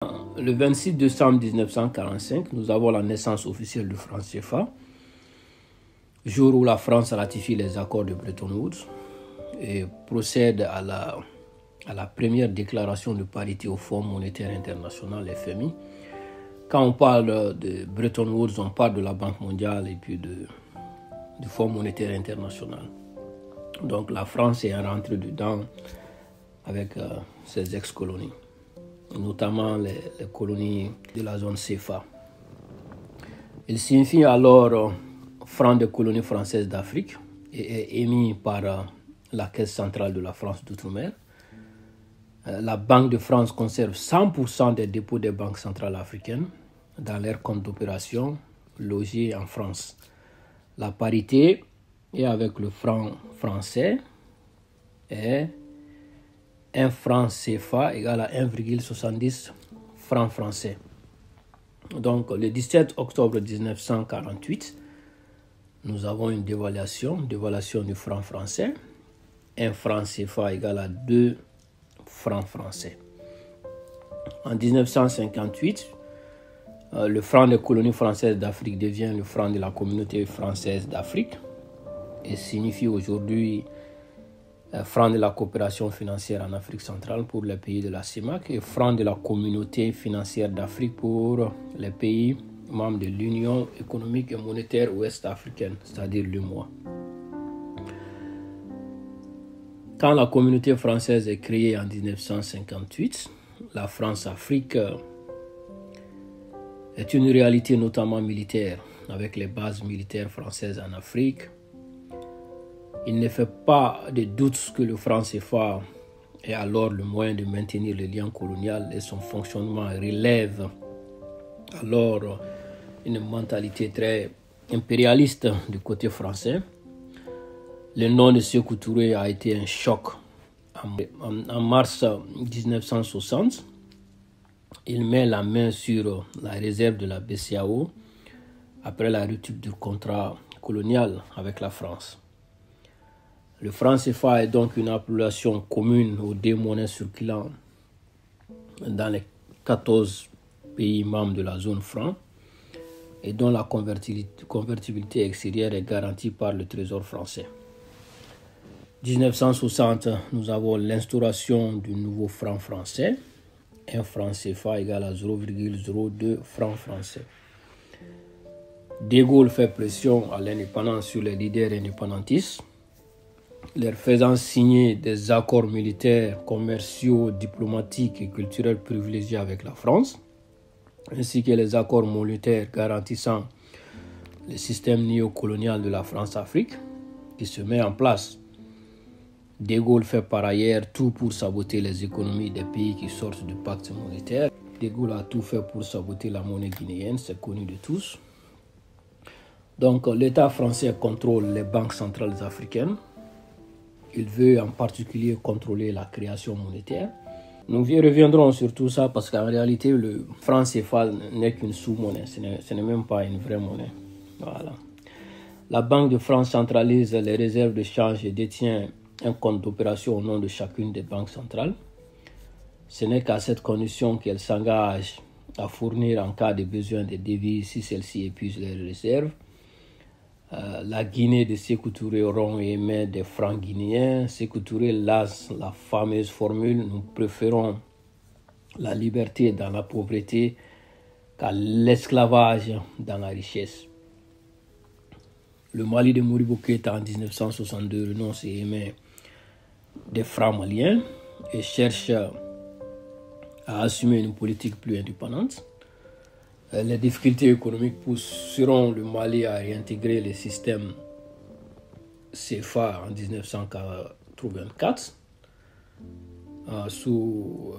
Le 26 décembre 1945, nous avons la naissance officielle du franc CFA, jour où la France ratifie les accords de Bretton Woods et procède à la première déclaration de parité au Fonds monétaire international, FMI. Quand on parle de Bretton Woods, on parle de la Banque mondiale et puis du Fonds monétaire international. Donc la France est rentrée dedans avec ses ex-colonies, notamment les colonies de la zone CFA. Il signifie alors franc des colonies françaises d'Afrique et est émis par la Caisse centrale de la France d'outre-mer. La Banque de France conserve 100% des dépôts des banques centrales africaines dans leurs comptes d'opération logés en France. La parité est avec le franc français est 1 franc CFA égale à 1,70 francs français. Donc, le 17 octobre 1948, nous avons une dévaluation du franc français. 1 franc CFA égale à 2 francs français. En 1958, le franc des colonies françaises d'Afrique devient le franc de la communauté française d'Afrique et signifie aujourd'hui franc de la coopération financière en Afrique centrale pour les pays de la CEMAC et franc de la communauté financière d'Afrique pour les pays membres de l'Union économique et monétaire ouest-africaine, c'est-à-dire l'UEMOA. Quand la communauté française est créée en 1958, la France-Afrique est une réalité notamment militaire, avec les bases militaires françaises en Afrique. Il ne fait pas de doute que le franc CFA est alors le moyen de maintenir le lien colonial et son fonctionnement relève alors une mentalité très impérialiste du côté français. Le nom de Sékou Touré a été un choc. En mars 1960, il met la main sur la réserve de la BCEAO après la rupture du contrat colonial avec la France. Le franc CFA est donc une appellation commune aux deux monnaies circulant dans les 14 pays membres de la zone franc et dont la convertibilité extérieure est garantie par le Trésor français. 1960, nous avons l'instauration du nouveau franc français. 1 franc CFA égale à 0,02 francs français. De Gaulle fait pression à l'indépendance sur les leaders indépendantistes, leur faisant signer des accords militaires, commerciaux, diplomatiques et culturels privilégiés avec la France, ainsi que les accords monétaires garantissant le système néocolonial de la France-Afrique qui se met en place. De Gaulle fait par ailleurs tout pour saboter les économies des pays qui sortent du pacte monétaire. De Gaulle a tout fait pour saboter la monnaie guinéenne, c'est connu de tous. Donc l'État français contrôle les banques centrales africaines. Il veut en particulier contrôler la création monétaire. Nous y reviendrons sur tout ça parce qu'en réalité, le franc CFA n'est qu'une sous-monnaie. Ce n'est même pas une vraie monnaie. Voilà. La Banque de France centralise les réserves de change et détient un compte d'opération au nom de chacune des banques centrales. Ce n'est qu'à cette condition qu'elle s'engage à fournir en cas de besoin des devises si celles-ci épuisent les réserves. La Guinée de Sékou Touré auront émis des francs guinéens. Sékou Touré lance la fameuse formule « Nous préférons la liberté dans la pauvreté qu'à l'esclavage dans la richesse ». Le Mali de Modibo Keïta en 1962 renonce et émet des francs maliens et cherche à assumer une politique plus indépendante. Les difficultés économiques pousseront le Mali à réintégrer le système CFA en 1984 sous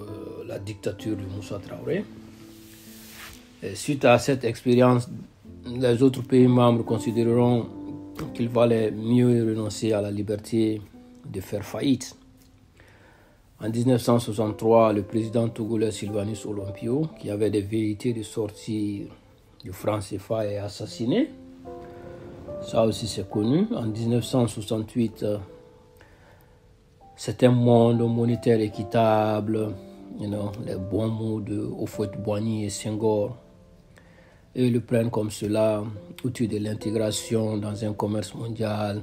la dictature de Moussa Traoré. Et suite à cette expérience, les autres pays membres considéreront qu'il valait mieux renoncer à la liberté de faire faillite. En 1963, le président togolais Sylvanus Olympio, qui avait des velléités de sortir du franc CFA, est assassiné. Ça aussi c'est connu. En 1968, c'est un monde monétaire équitable les bons mots de Houphouët-Boigny et Senghor, et le prennent comme cela, outil de l'intégration dans un commerce mondial.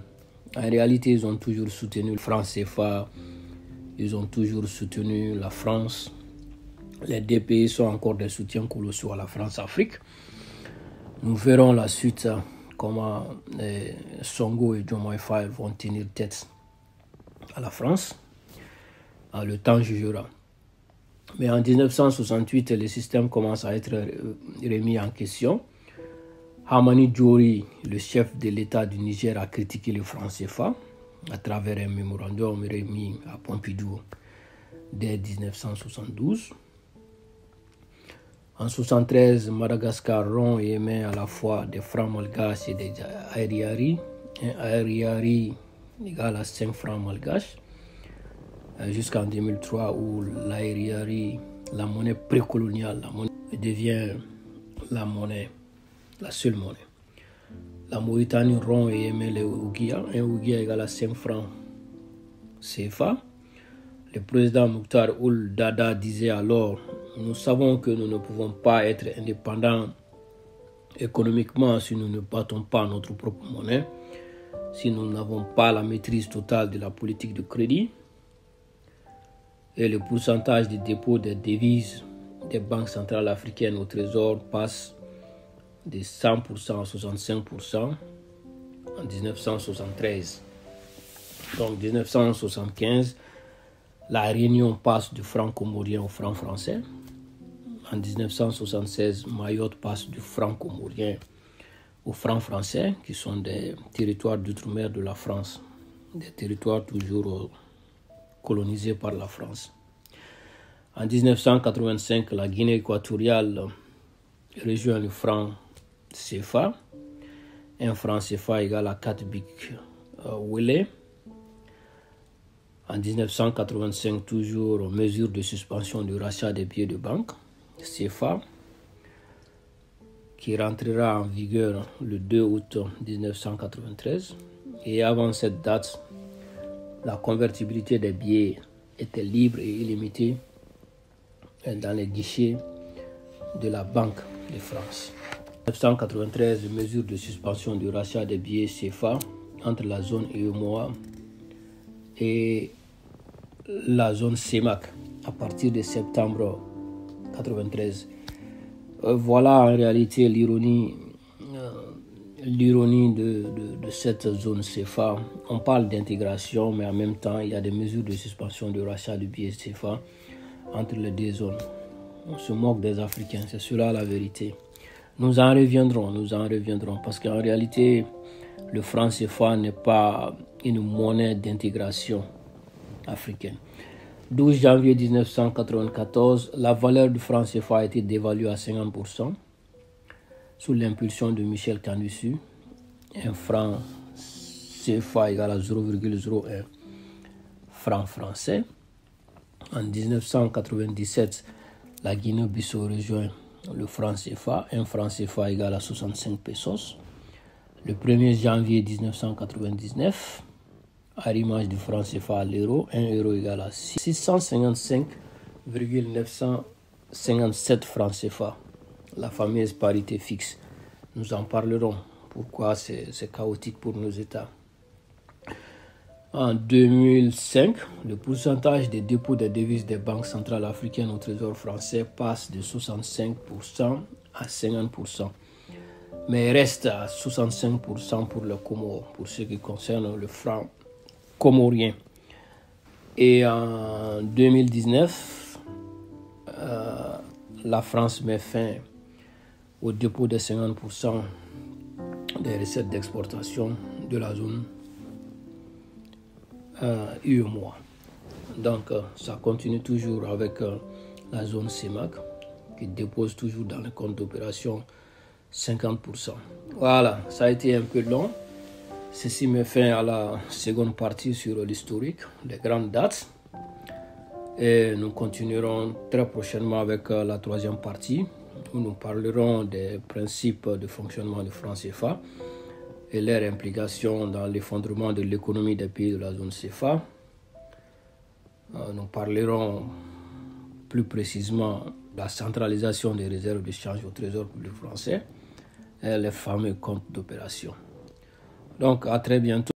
En réalité, ils ont toujours soutenu le franc CFA, ils ont toujours soutenu la France. Les deux pays sont encore des soutiens colossaux à la France-Afrique. Nous verrons la suite, comment Sonko et Diomaye Faye vont tenir tête à la France. Le temps jugera. Mais en 1968, le système commence à être remis en question. Hamani Diori, le chef de l'État du Niger, a critiqué le franc CFA à travers un mémorandum remis à Pompidou dès 1972. En 1973, Madagascar rompt et émet à la fois des francs malgaches et des aériari. Un aériari égal à 5 francs malgaches. Jusqu'en 2003 où l'aériari, la monnaie précoloniale, devient la seule monnaie. La Mauritanie rompt et émet les ouguiya. Un ouguiya égal à 5 francs CFA. Le président Mokhtar Ould Dada disait alors: nous savons que nous ne pouvons pas être indépendants économiquement si nous ne battons pas notre propre monnaie, si nous n'avons pas la maîtrise totale de la politique de crédit. Et le pourcentage de dépôt des devises des banques centrales africaines au trésor passe de 100% à 65% en 1973. Donc 1975, la Réunion passe du franc comorien au franc français. En 1976, Mayotte passe du franc comorien au franc français, qui sont des territoires d'outre-mer de la France, des territoires toujours colonisés par la France. En 1985, la Guinée équatoriale rejoint le franc CFA. Un franc CFA égale à 4 bic Wele. En 1985, toujours mesure de suspension du rachat des billets de banque, CFA, qui rentrera en vigueur le 2 août 1993. Et avant cette date, la convertibilité des billets était libre et illimitée dans les guichets de la Banque de France. 1993, mesure de suspension du rachat des billets CFA entre la zone UEMOA et la zone CEMAC à partir de septembre 1993. Voilà en réalité l'ironie de cette zone CFA. On parle d'intégration, mais en même temps, il y a des mesures de suspension du rachat du billet CFA entre les deux zones. On se moque des Africains, c'est cela la vérité. Nous en reviendrons, parce qu'en réalité, le franc CFA n'est pas une monnaie d'intégration africaine. 12 janvier 1994, la valeur du franc CFA a été dévaluée à 50% sous l'impulsion de Michel Canusu. Un franc CFA égale à 0,01 franc français. En 1997, la Guinée-Bissau rejoint le franc CFA. Un franc CFA égale à 65 pesos. Le 1er janvier 1999, à l'image du franc CFA à l'euro, 1 euro égale à 655,957 francs CFA. La fameuse parité fixe. Nous en parlerons. Pourquoi c'est chaotique pour nos États. En 2005, le pourcentage des dépôts des devises des banques centrales africaines au trésor français passe de 65% à 50%. Mais reste à 65% pour le Comore, pour ce qui concerne le franc comorien. Et en 2019, la France met fin au dépôt de 50% des recettes d'exportation de la zone UEMOA. Donc ça continue toujours avec la zone CEMAC qui dépose toujours dans le compte d'opération 50%. Voilà, ça a été un peu long. Ceci me fait à la seconde partie sur l'historique, les grandes dates. Et nous continuerons très prochainement avec la troisième partie où nous parlerons des principes de fonctionnement du franc CFA et leur implication dans l'effondrement de l'économie des pays de la zone CFA. Nous parlerons plus précisément la centralisation des réserves de change au Trésor public français et les fameux comptes d'opération. Donc à très bientôt.